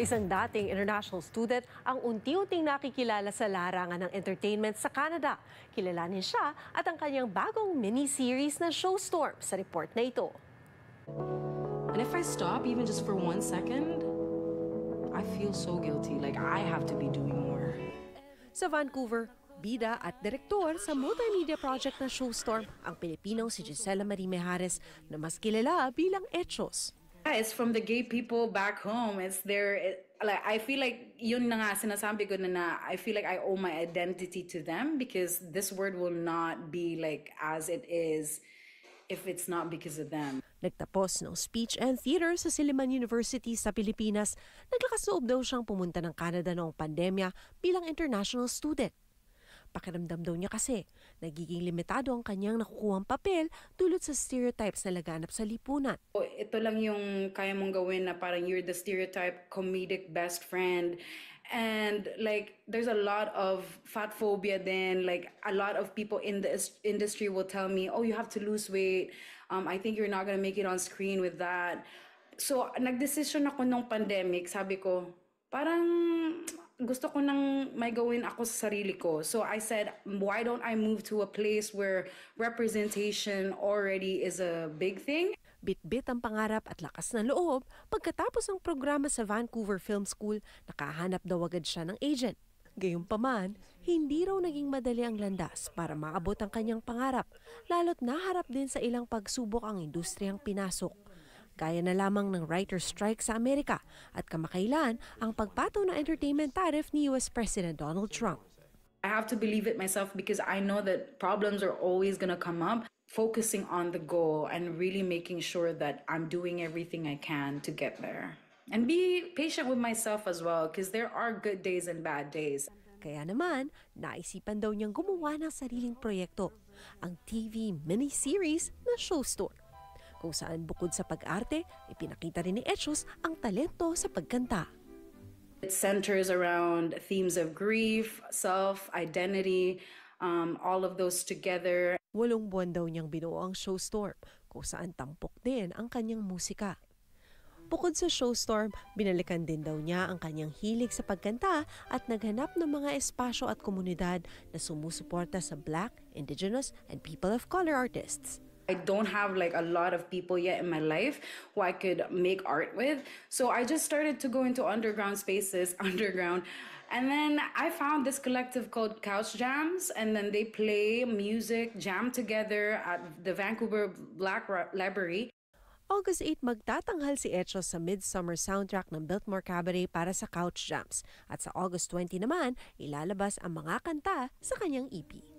Isang dating international student ang unti-unting nakikilala sa larangan ng entertainment sa Canada. Kilalanin siya at ang kanyang bagong mini-series na Showstorm sa report na ito. And if I stop even just for 1 second, I feel so guilty, like I have to be doing more. Sa Vancouver, bida at direktor sa multimedia project na Showstorm ang Pilipinong si Gisela Marie Mejares na mas kilala bilang Etchos. It's from the gay people back home. It's like I feel like yun na nga sinasabi ko na I feel like I owe my identity to them because this word will not be like as it is if it's not because of them. Nagtapos ng speech and theater sa Silliman University sa Pilipinas, naglakas loob daw siyang pumunta ng Canada noong pandemya bilang international student. Pakiramdam daw niya kasi, nagiging limitado ang kanyang nakukuhang papel dulot sa stereotypes na laganap sa lipunan. Ito lang yung kaya mong gawin na parang you're the stereotype comedic best friend. And like, there's a lot of fat phobia then. Like, a lot of people in the industry will tell me, oh, you have to lose weight. I think you're not gonna make it on screen with that. So, nagdesisyon ako nung pandemic, sabi ko, parang gusto ko nang may gawin ako sa sarili ko. So I said, why don't I move to a place where representation already is a big thing? Bit-bit ang pangarap at lakas ng loob, pagkatapos ng programa sa Vancouver Film School, nakahanap daw agad siya ng agent. Gayunpaman, hindi raw naging madali ang landas para maabot ang kanyang pangarap, lalo't naharap din sa ilang pagsubok ang industriyang pinasok. Gaya na lamang ng writer's strike sa Amerika at kamakailan ang pagpataw ng entertainment tariff ni US President Donald Trump. I have to believe it myself because I know that problems are always going to come up. Focusing on the goal and really making sure that I'm doing everything I can to get there. And be patient with myself as well because there are good days and bad days. Kaya naman, naisipan daw niyang gumawa ng sariling proyekto, ang TV mini-series na Showstorm, kung saan bukod sa pag-arte, ipinakita rin ni Etchos ang talento sa pagkanta. It centers around themes of grief, self-identity, all of those together. 8 buwan daw niyang binuo ang Showstorm, kung saan tampok din ang kanyang musika. Bukod sa Showstorm, binalikan din daw niya ang kanyang hilig sa pagkanta at naghanap ng mga espasyo at komunidad na sumusuporta sa Black, Indigenous, and People of Color artists. I don't have like a lot of people yet in my life who I could make art with. So I just started to go into underground spaces, And then I found this collective called Couch Jams, and then they play music, jam together at the Vancouver Black Library. August 8 magtatanghal si Etchos sa Midsummer soundtrack ng Biltmore Cabaret para sa Couch Jams. At sa August 20 naman, ilalabas ang mga kanta sa kanyang EP.